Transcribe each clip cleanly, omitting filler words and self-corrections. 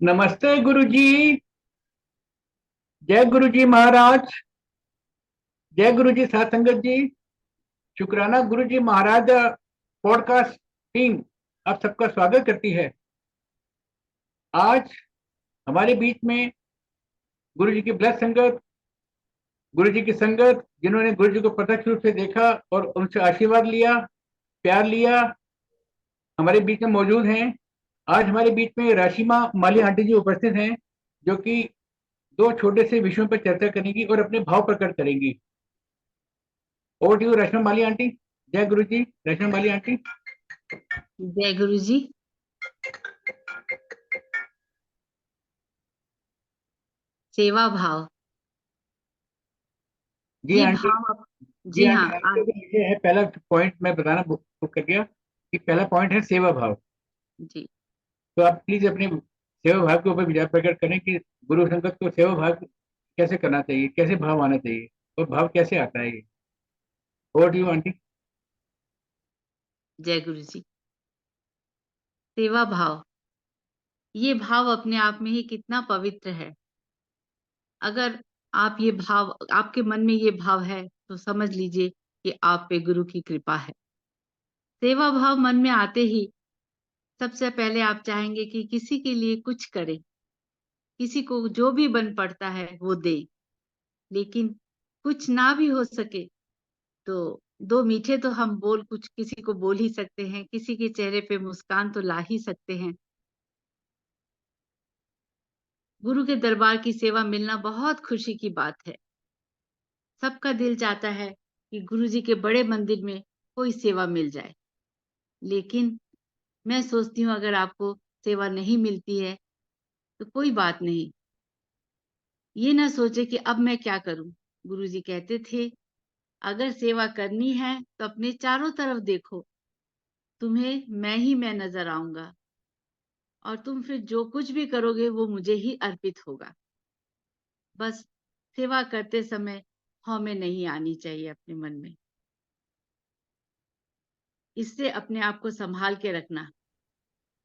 नमस्ते गुरुजी। जय गुरुजी महाराज। जय गुरुजी साथ संगत जी। शुक्राना गुरुजी महाराज। पॉडकास्ट टीम आप सबका स्वागत करती है। आज हमारे बीच में गुरुजी की ब्लस संगत, गुरुजी की संगत, जिन्होंने गुरुजी को प्रत्यक्ष रूप से देखा और उनसे आशीर्वाद लिया, प्यार लिया, हमारे बीच में मौजूद हैं। आज हमारे बीच में राशिमा माली आंटी जी उपस्थित हैं, जो कि दो छोटे से विषयों पर चर्चा करेंगी और अपने भाव प्रकट करेंगी। Over to you Rachna Mali aunty. जय गुरु जी। रचना माली आंटी। जय गुरु जी। सेवा भाव, जी ये आंटी। भाव जी जी हाँ। आंटी, आज का विषय है, पहला पॉइंट मैं बताना बुक कर दिया कि पहला पॉइंट है सेवा भाव। जी तो आप प्लीज अपने सेवा भाव के ऊपर विचार प्रकट करें कि गुरु संगत को सेवा भाव कैसे करना चाहिए, कैसे भाव आना चाहिए और भाव कैसे आता है ये। Over to you aunty. जय गुरु जी। सेवा भाव, ये भाव अपने आप में ही कितना पवित्र है। अगर आप ये भाव, आपके मन में ये भाव है तो समझ लीजिए कि आप पे गुरु की कृपा है। सेवा भाव मन में आते ही सबसे पहले आप चाहेंगे कि किसी के लिए कुछ करें, किसी को जो भी बन पड़ता है वो दे। लेकिन कुछ ना भी हो सके तो दो मीठे तो हम बोल कुछ किसी को बोल ही सकते हैं, किसी के चेहरे पे मुस्कान तो ला ही सकते हैं। गुरु के दरबार की सेवा मिलना बहुत खुशी की बात है। सबका दिल चाहता है कि गुरु जी के बड़े मंदिर में कोई सेवा मिल जाए। लेकिन मैं सोचती हूँ अगर आपको सेवा नहीं मिलती है तो कोई बात नहीं। ये ना सोचे कि अब मैं क्या करूं। गुरु जी कहते थे अगर सेवा करनी है तो अपने चारों तरफ देखो, तुम्हें मैं ही मैं नजर आऊंगा और तुम फिर जो कुछ भी करोगे वो मुझे ही अर्पित होगा। बस सेवा करते समय हमें नहीं आनी चाहिए अपने मन में। इससे अपने आप को संभाल के रखना।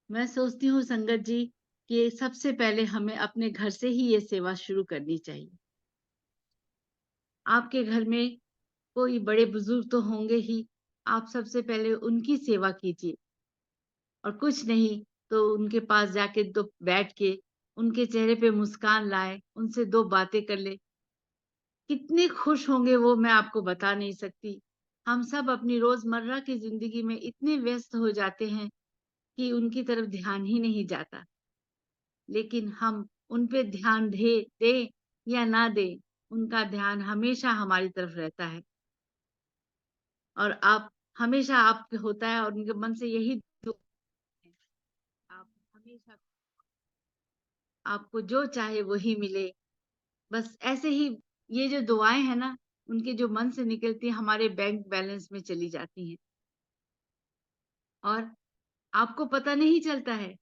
मैं सोचती हूँ संगत जी कि सबसे पहले हमें अपने घर से ही ये सेवा शुरू करनी चाहिए। आपके घर में कोई बड़े बुजुर्ग तो होंगे ही, आप सबसे पहले उनकी सेवा कीजिए। और कुछ नहीं तो उनके पास जाके दो बैठ के उनके चेहरे पे मुस्कान लाए, उनसे दो बातें कर ले। कितने खुश होंगे वो, मैं आपको बता नहीं सकती। हम सब अपनी रोजमर्रा की जिंदगी में इतने व्यस्त हो जाते हैं कि उनकी तरफ ध्यान ही नहीं जाता। लेकिन हम उन पे ध्यान दे या ना दे, उनका ध्यान हमेशा हमारी तरफ रहता है। और आप हमेशा आपके होता है और उनके मन से यही दुआ है, आप हमेशा आपको जो चाहे वही मिले। बस ऐसे ही ये जो दुआएं हैं ना, उनके जो मन से निकलती हैं हमारे बैंक बैलेंस में चली जाती हैं और आपको पता नहीं चलता है।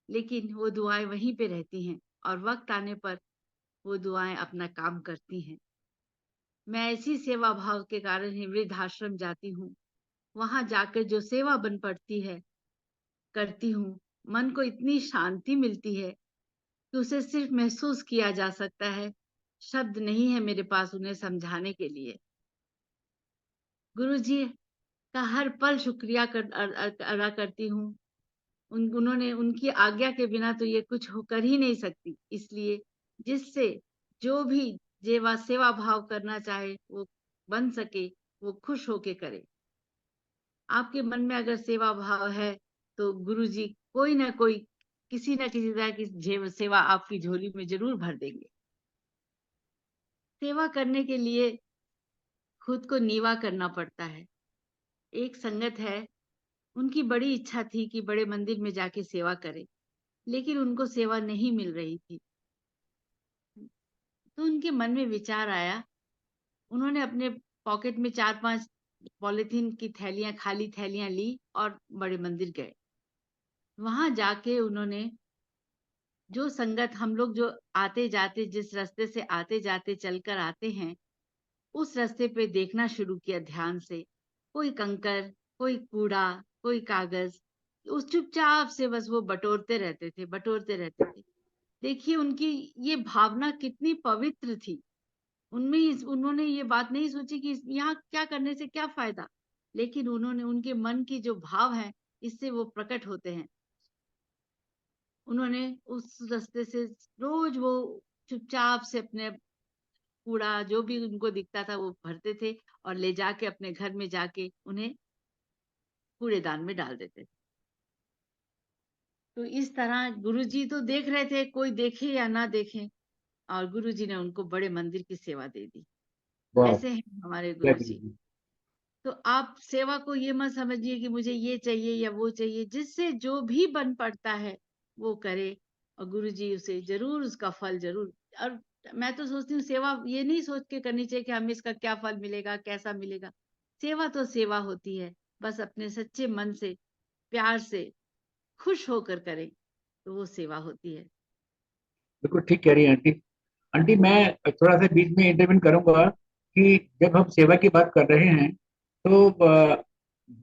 लेकिन वो दुआएं वहीं पे रहती हैं और वक्त आने पर वो दुआएं अपना काम करती हैं। मैं ऐसी सेवा भाव के कारण ही वृद्धाश्रम जाती हूँ। वहां जाकर जो सेवा बन पड़ती है करती हूँ, मन को इतनी शांति मिलती है कि उसे सिर्फ महसूस किया जा सकता है। शब्द नहीं है मेरे पास उन्हें समझाने के लिए। गुरु जी का हर पल शुक्रिया अदा करती हूँ। उन्होंने, उनकी आज्ञा के बिना तो ये कुछ हो कर ही नहीं सकती। इसलिए जिससे जो भी जेवा सेवा भाव करना चाहे वो बन सके, वो खुश होके करे। आपके मन में अगर सेवा भाव है तो गुरु जी कोई ना कोई, किसी ना किसी तरह की सेवा आपकी झोली में जरूर भर देंगे। सेवा करने के लिए खुद को नीवा करना पड़ता है। एक संगत है, उनकी बड़ी इच्छा थी कि बड़े मंदिर में जाके सेवा करे, लेकिन उनको सेवा नहीं मिल रही थी। तो उनके मन में विचार आया, उन्होंने अपने पॉकेट में 4-5 पॉलिथीन की थैलियां, खाली थैलियां ली और बड़े मंदिर गए। वहां जाके उन्होंने जो संगत, हम लोग जो आते जाते जिस रास्ते से आते जाते चलकर आते हैं, उस रास्ते पे देखना शुरू किया ध्यान से। कोई कंकर, कोई कूड़ा, कोई कागज, उस चुपचाप से बस वो बटोरते रहते थे, बटोरते रहते थे। देखिए उनकी ये भावना कितनी पवित्र थी। उन्होंने ये बात नहीं सोची कि यहाँ क्या करने से क्या फ़ायदा? लेकिन उन्होंने उनके मन की जो भाव हैं, इससे वो प्रकट होते हैं। उन्होंने उस रास्ते से रोज़ वो चुपचाप से अपने कूड़ा जो भी उनको दिखता था वो भरते थे और ले जाके अपने घर में जाके उन्हें कूड़ेदान में डाल देते थे। तो इस तरह गुरुजी तो देख रहे थे, कोई देखे या ना देखे, और गुरुजी ने उनको बड़े मंदिर की सेवा दे दी। वाह, ऐसे हैं हमारे क्या गुरुजी। गुरुजी। तो आप सेवा को ये मत समझिए कि मुझे ये चाहिए या वो चाहिए, जिससे जो भी बन पड़ता है वो करे, और गुरुजी उसे ज़रूर उसका फल ज़रूर। और मैं तो सोचती हूँ सेवा ये नहीं सोच के करनी चाहिए कि हमें इसका क्या फल मिलेगा, कैसा मिलेगा। सेवा तो सेवा होती है, बस अपने सच्चे मन से, प्यार से, खुश होकर करें, तो वो सेवा होती है। बिल्कुल ठीक कह रही है आंटी। आंटी, मैं थोड़ा सा बीच में इंटरवेन करूंगा कि जब हम सेवा की बात कर रहे हैं तो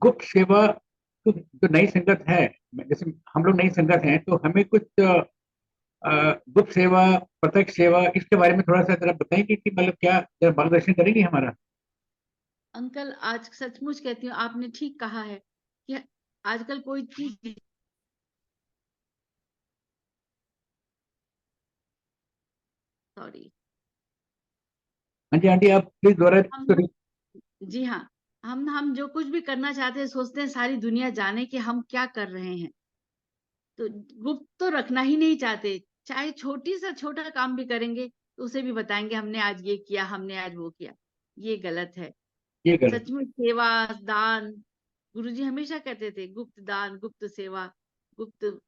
गुप्त सेवा, तो जो नई संगत है, जैसे हम लोग नई संगत हैं, तो हमें कुछ गुप्त सेवा, प्रत्यक्ष सेवा, इसके बारे में थोड़ा सा जरा बताएंगे कि मतलब क्या, जरा मार्गदर्शन करेंगे हमारा। अंकल, आज सचमुच कहती हूँ, आपने ठीक कहा है कि आजकल कोई चीज़, सॉरी, हाँ जी आंटी, आप प्लीज दोबारा हम इसको जी हाँ, हम जो कुछ भी करना चाहते हैं, सोचते हैं सारी दुनिया जाने कि हम क्या कर रहे हैं। तो गुप्त तो रखना ही नहीं चाहते, चाहे छोटी सा छोटा काम भी करेंगे, तो उसे भी बताएँगे हमने आज ये किया, हमने आज वो किया। ये गलत है। ये गलत। सचमुच सेवा, दान, गुरुजी हमेशा कहते थे गुप्त दान, गुप्त सेवा, गुप्त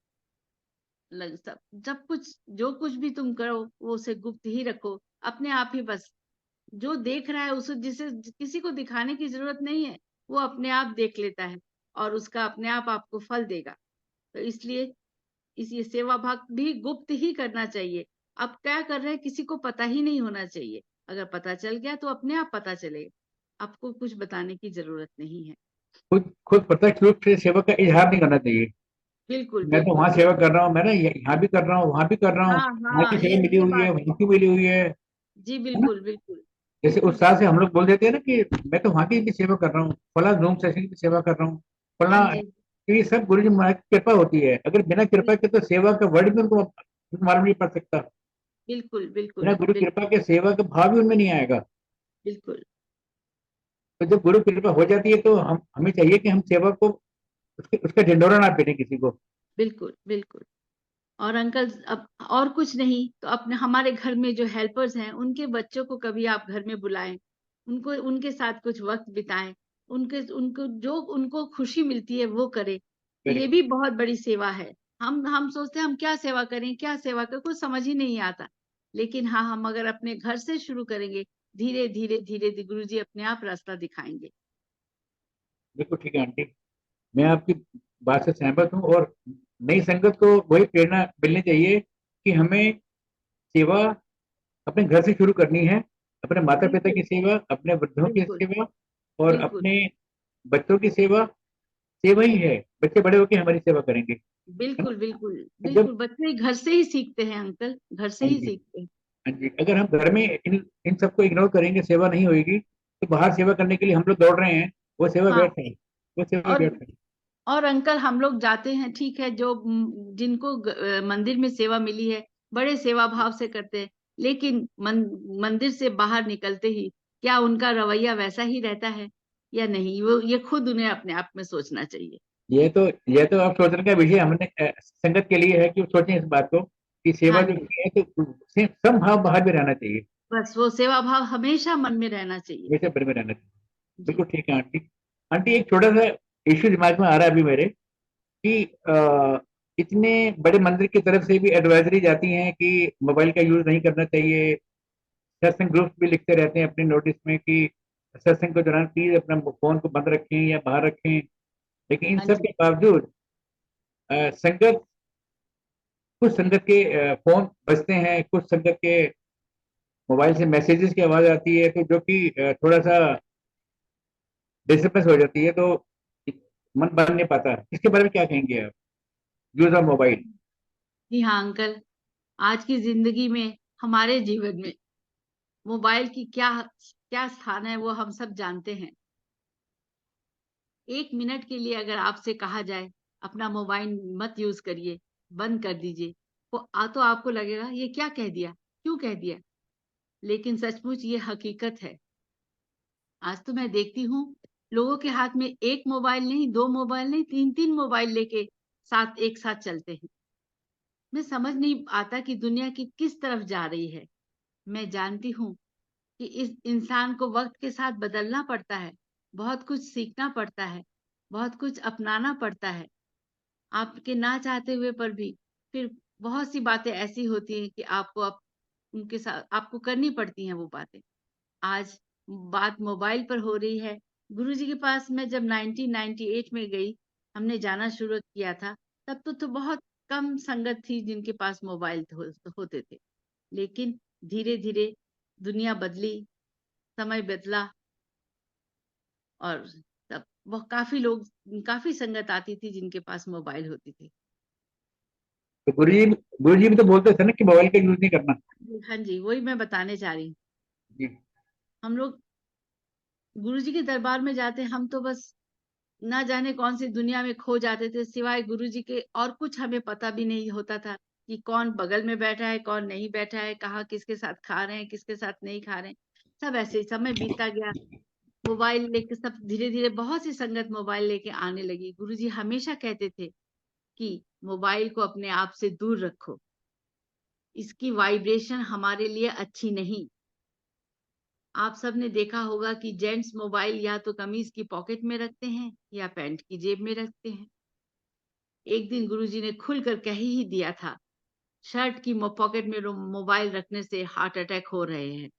सब सब कुछ, जो कुछ भी तुम करो, वो उसे गुप्त ही रखो। अपने आप ही बस, जो देख रहा है उसे, जिसे किसी को दिखाने की ज़रूरत नहीं है, वो अपने आप देख लेता है और उसका अपने आप आपको फल देगा। तो इसलिए इस ये सेवा भाव भी गुप्त ही करना चाहिए। आप क्या कर रहे हैं किसी को पता ही नहीं होना चाहिए। अगर पता चल गया तो अपने आप पता चलेगा। आपको कुछ बताने की ज़रूरत नहीं है। खुद खुद प्रत्यक्ष रूप से सेवा का इजहार नहीं करना चाहिए। बिल्कुल, मैं तो बिल्कुल, वहां सेवा बिल्कुल। कर रहा हूँ, मैं ना यहाँ भी कर रहा हूँ, वहां भी कर रहा हूँ, हाँ, वहां की हाँ, सेवा मिली ये हुई है, बात वहां की मिली हुई जी, है ना। बिल्कुल, बिल्कुल, जैसे उत्साह से हम लोग बोल देते हैं ना कि मैं तो वहां की भी सेवा कर रहा हूँ, फला जूम सेशन की भी सेवा कर रहा हूँ, हाँ फला। जी, तो ये सब गुरु जी महाराज की कृपा होती है। अगर बिना कृपा के तो सेवा का वर्ड भी उनको मालूम नहीं पड़ सकता। बिल्कुल, बिना बिल्कुल, गुरु कृपा बिल्कुल, के सेवा का भाव भी उनमें नहीं आएगा। बिल्कुल, तो जब गुरु कृपा हो जाती है तो हमें चाहिए कि हम सेवा को, उसका ढिंढोरा ना पीटे किसी को। बिल्कुल, बिल्कुल। और अंकल, अब और कुछ नहीं तो अपने हमारे घर में जो हेल्पर्स हैं, उनके बच्चों को कभी आप घर में बुलाएँ, उनको उनके साथ कुछ वक़्त बिताएँ, उनके उनको जो उनको खुशी मिलती है वो करें। वेरी ये गुड। भी बहुत बड़ी सेवा है। हम सोचते हैं हम क्या सेवा करें, कुछ समझ ही नहीं आता। लेकिन हाँ, हम अगर अपने घर से शुरू करेंगे, धीरे-धीरे, धीरे-धीरे गुरुजी अपने आप रास्ता दिखाएँगे। बिल्कुल ठीक है आंटी, मैं आपकी बात से सहमत हूँ। और नई संगत को वही प्रेरणा मिलनी चाहिए कि हमें सेवा अपने घर से शुरू करनी है। अपने माता पिता बिल्कुल, की सेवा, अपने वृद्धों की बिल्कुल, सेवा, और बिल्कुल। अपने बच्चों की सेवा। सेवा ही है, बच्चे बड़े होकर हमारी सेवा करेंगे, है बिल्कुल, ना। बिल्कुल, जब, बिल्कुल, बच्चे घर से ही सीखते हैं अंकल, घर से हाँ ही जी, सीखते हैं। हाँ जी, अगर हम घर में इन सबको इग्नोर करेंगे, सेवा नहीं होगी, तो बाहर सेवा करने के लिए हम लोग दौड़ रहे हैं, वो सेवा हाँ, व्यर्थ है। वो सेवा और व्यर्थ है। और अंकल हम लोग जाते हैं, ठीक है, जो जिनको मंदिर में सेवा मिली है, बड़े सेवा भाव से करते हैं, लेकिन मंदिर से बाहर निकलते ही क्या उनका रवैया वैसा ही रहता है या नहीं? वो ये खुद उन्हें अपने आप में सोचना चाहिए। ये तो अब सोचने का विषय हमने संगत के लिए है कि वो सोचें इस बात को कि सेवा हाँ जो जी, की है तो सम भाव बाहर भी रहना चाहिए, बस वो सेवा भाव हमेशा मन में रहना चाहिए। वैसे घर में रहना चाहिए। जी, बिल्कुल ठीक है आंटी। आंटी, एक छोटा सा इश्यू दिमाग में आ रहा है अभी मेरे कि इतने बड़े मंदिर की तरफ से भी एडवाइजरी जाती हैं कि मोबाइल का यूज नहीं करना चाहिए। सत्संग ग्रुप्स भी लिखते रहते हैं अपने नोटिस में कि सत्संग के दौरान प्लीज अपना फोन को बंद रखें या बाहर रखें। लेकिन इन हाँ सब जी, के बावजूद संगत, कुछ संगत के फोन बजते हैं, कुछ संगत के मोबाइल से मैसेजेस की आवाज आती है, तो जो कि थोड़ा सा डिस्टर्बेंस हो जाती है, तो मन बन नहीं पाता। इसके बारे में क्या कहेंगे आप, यूज ऑफ मोबाइल। जी हाँ अंकल। आज की जिंदगी में, हमारे जीवन में मोबाइल की क्या क्या स्थान है वो हम सब जानते हैं। 1 मिनट के लिए अगर आपसे कहा जाए अपना मोबाइल मत यूज करिए, बंद कर दीजिए, तो आपको लगेगा ये क्या कह दिया, क्यों कह दिया? लेकिन सचमुच ये हकीकत है। आज तो मैं देखती हूँ लोगों के हाथ में 1 मोबाइल नहीं, 2 मोबाइल नहीं, 3-3 मोबाइल लेके एक साथ चलते हैं। मैं समझ नहीं आता कि दुनिया की किस तरफ जा रही है। मैं जानती हूँ कि इस इंसान को वक्त के साथ बदलना पड़ता है, बहुत कुछ सीखना पड़ता है, बहुत कुछ अपनाना पड़ता है, आपके ना चाहते हुए पर भी। फिर बहुत सी बातें ऐसी होती हैं कि उनके साथ आपको करनी पड़ती हैं वो बातें। आज बात मोबाइल पर हो रही है। गुरुजी के पास मैं जब 1998 में गई, हमने जाना शुरू किया था, तब तो बहुत कम संगत थी जिनके पास मोबाइल होते थे। लेकिन धीरे-धीरे दुनिया बदली, समय बदला और तब वह काफ़ी संगत आती थी जिनके पास मोबाइल होती थी। तो गुरुजी भी तो बोलते थे ना कि मोबाइल का यूज नहीं करना। हाँ जी, वही मैं बताने चाह रही हूँ। जी। हम लोग गुरुजी के दरबार में जाते, हम तो बस ना जाने कौन सी दुनिया में खो जाते थे, सिवाय गुरुजी के और कुछ हमें पता भी नहीं होता था कि कौन बगल में बैठा है, कौन नहीं बैठा है, कहाँ किसके साथ खा रहे हैं, किसके साथ नहीं खा रहे हैं। सब ऐसे ही समय बीतता गया। मोबाइल लेके सब धीरे-धीरे बहुत सी संगत मोबाइल लेके आने लगी। गुरुजी हमेशा कहते थे कि मोबाइल को अपने आप से दूर रखो। इसकी वाइब्रेशन हमारे लिए अच्छी नहीं। आप सबने देखा होगा कि जेंट्स मोबाइल या तो कमीज की पॉकेट में रखते हैं या पैंट की जेब में रखते हैं। एक दिन गुरुजी ने खुलकर कह ही दिया था, शर्ट की पॉकेट में मोबाइल रखने से हार्ट अटैक हो रहे हैं।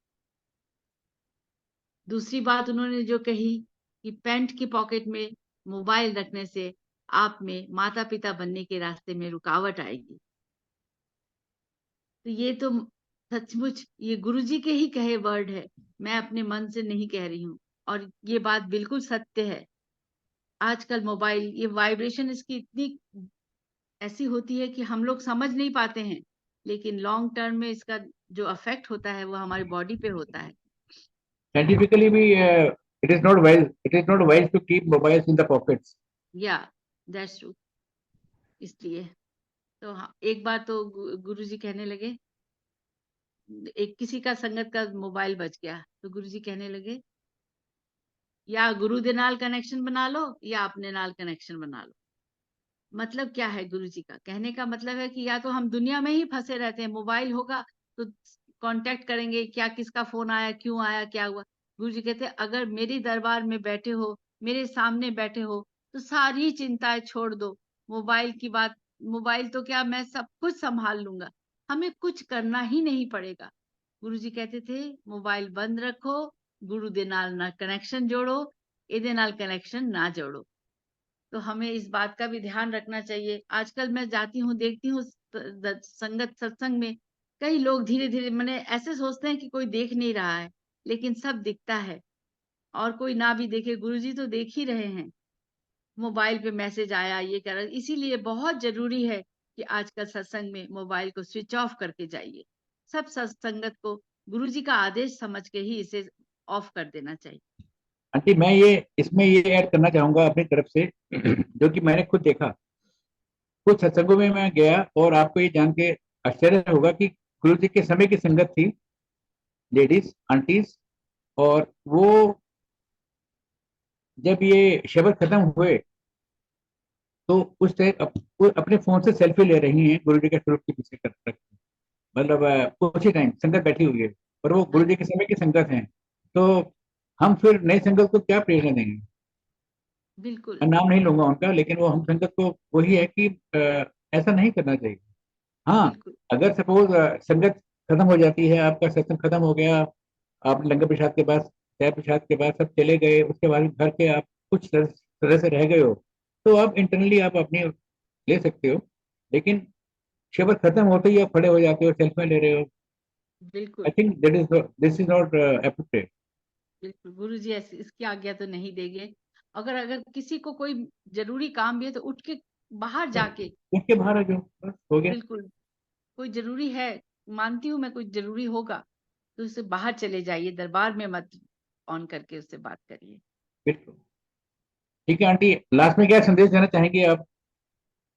दूसरी बात उन्होंने जो कही कि पैंट की पॉकेट में मोबाइल रखने से आप में माता पिता बनने के रास्ते में रुकावट आएगी। तो ये तो सचमुच ये गुरुजी के ही कहे वर्ड है, मैं अपने मन से नहीं कह रही हूँ। और ये बात बिल्कुल सत्य है। आजकल मोबाइल ये वाइब्रेशन इसकी इतनी ऐसी होती है कि हम लोग समझ नहीं पाते हैं, लेकिन लॉन्ग टर्म में इसका जो इफेक्ट होता है वो हमारी बॉडी पे होता है। साइंटिफिकली भी it is not wise to keep mobiles in the pockets. Yeah that's true. इसलिए तो हाँ, एक बार तो गुरुजी कहने लगे, एक किसी का संगत का मोबाइल बच गया तो गुरुजी कहने लगे, या गुरु दे नाल कनेक्शन बना लो या अपने नाल कनेक्शन बना लो। मतलब क्या है गुरुजी का कहने का मतलब है कि या तो हम दुनिया में ही फंसे रहते हैं, मोबाइल होगा तो कांटेक्ट करेंगे, क्या किसका फोन आया, क्यों आया, क्या हुआ। गुरुजी कहते हैं अगर मेरे दरबार में बैठे हो, मेरे सामने बैठे हो, तो सारी चिंताएं छोड़ दो। मोबाइल की बात, मोबाइल तो क्या, मैं सब कुछ संभाल लूंगा, हमें कुछ करना ही नहीं पड़ेगा। गुरुजी कहते थे मोबाइल बंद रखो, गुरु दे नाल ना कनेक्शन जोड़ो, एदे नाल कनेक्शन ना जोड़ो। तो हमें इस बात का भी ध्यान रखना चाहिए। आजकल मैं जाती हूँ, देखती हूँ संगत सत्संग में कई लोग धीरे धीरे मैंने ऐसे सोचते हैं कि कोई देख नहीं रहा है, लेकिन सब दिखता है। और कोई ना भी देखे, गुरुजी तो देख ही रहे हैं। मोबाइल पे मैसेज आया, ये कर, इसीलिए बहुत जरूरी है कि आजकल सत्संग में मोबाइल को स्विच ऑफ करके जाइए। सब सत्संगत को गुरुजी का आदेश समझ के ही इसे ऑफ कर देना चाहिए। आंटी, मैं ये इसमें ये ऐड करना चाहूंगा अपनी तरफ से जो कि मैंने खुद देखा। कुछ सत्संगों में मैं गया और आपको ये जान के आश्चर्य होगा कि गुरु जी के समय की संगत थी, लेडीज आंटीज। और वो जब ये शब्द खत्म हुए तो उस टाइम वो अपने फोन से सेल्फी ले रही हैं गुरु जी के स्वरूप के पीछे कर रख के। मतलब उसी टाइम संगत बैठी हुई है और वो हाँ गुरु जी के समय की संगत है। तो हम फिर नई संगत को क्या प्रेरणा देंगे? बिल्कुल मैं नाम नहीं लूंगा उनका, लेकिन वो हम संगत को वही है कि ऐसा नहीं करना चाहिए। हाँ, बिल्कुल अगर सपोज संगत खत्म हो जाती है, आपका सत्संग खत्म हो गया, आप लंगर प्रसाद के बाद, चाय प्रसाद के बाद सब चले गए, उसके बाद घर के आप कुछ तरह से रह गए हो, तो आप इंटरनली आप अपनी ले सकते हो। लेकिन शब्द खत्म होते ही आप खड़े हो जाते हो, सेल्फी ले रहे हो। आई बिल्कुल think this is not appropriate. बिल्कुल गुरुजी ऐसी इसकी आज्ञा तो नहीं देंगे। अगर अगर किसी को कोई जरूरी काम भी है तो उठ के बाहर जाके, उसके बाहर आ जाओ, बस हो गया। बिल्कुल कोई ज़रूरी है, मानती हूँ मैं कुछ ज़रूरी होगा, तो उससे बाहर चले जाइए, दरबार में मत ऑन करके उससे बात करिए। बिल्कुल। ठीक है आंटी, लास्ट में क्या संदेश देना चाहेंगे आप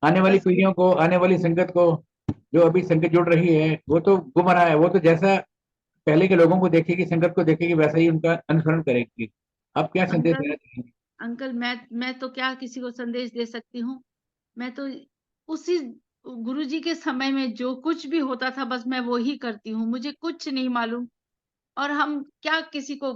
आने वाली बस पीढ़ियों को, आने वाली संगत को, जो अभी संगत जुड़ रही है, वो तो गुमराह है, वो तो जैसा पहले के लोगों को देखेगी, संगत को देखेगी, वैसा ही उनका अनुसरण करेगी। आप क्या संदेश अंकल देना चाहेंगे? अंकल मैं तो क्या किसी को संदेश दे सकती हूँ? मैं तो उसी गुरुजी के समय में जो कुछ भी होता था बस मैं वो ही करती हूँ, मुझे कुछ नहीं मालूम। और हम क्या किसी को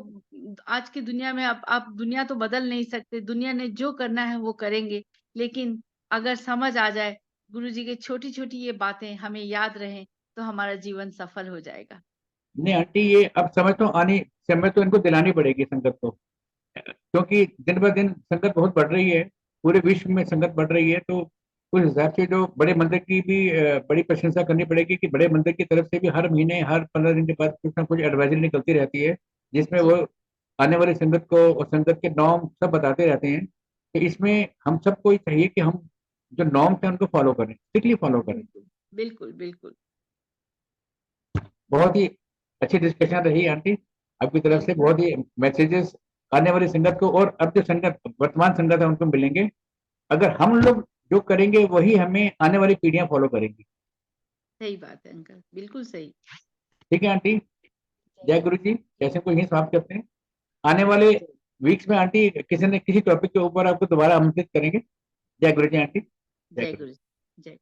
आज की दुनिया में अब आप दुनिया तो बदल नहीं सकते, दुनिया ने जो करना है वो करेंगे। लेकिन अगर समझ आ जाए, गुरुजी की छोटी-छोटी ये बातें हमें याद रहें, तो हमारा जीवन सफल हो जाएगा। नहीं आंटी, ये अब समय तो इनको दिलानी पड़ेगी संगत को, क्योंकि दिन ब दिन संगत बहुत बढ़ रही है, पूरे विश्व में संगत बढ़ रही है, तो उस हिसाब से जो बड़े मंदिर की भी बड़ी प्रशंसा करनी पड़ेगी कि बड़े मंदिर की तरफ से भी हर महीने, हर 15 दिन के बाद कुछ ना कुछ एडवाइजरी निकलती रहती है, जिसमें जी, वो आने वाली संगत को और संगत के नॉर्म सब बताते रहते हैं। तो इसमें हम सबको ही चाहिए कि हम जो नॉर्म्स हैं उनको फॉलो करें, स्ट्रिक्टली फॉलो करें। बिल्कुल, बिल्कुल, बिल्कुल, बहुत ही अच्छी डिस्कशन रही आंटी, आपकी तरफ से थैंक यू, बहुत ही मैसेजेस आने वाली संगत को और अब जो संगत, वर्तमान संगत है, उनको मिलेंगे। अगर हम लोग जो करेंगे वही हमें आने वाली पीढ़ियां फॉलो करेंगी। सही बात है अंकल, बिल्कुल सही। ठीक है आंटी, जय जय गुरु, गुरु जी। जैसे को यही समाप्त करते हैं, आने वाले वीक्स में आंटी किसी न किसी टॉपिक के ऊपर आपको दोबारा आमंत्रित करेंगे। जय गुरु जी आंटी, जय जय गुरु। गुरु, जय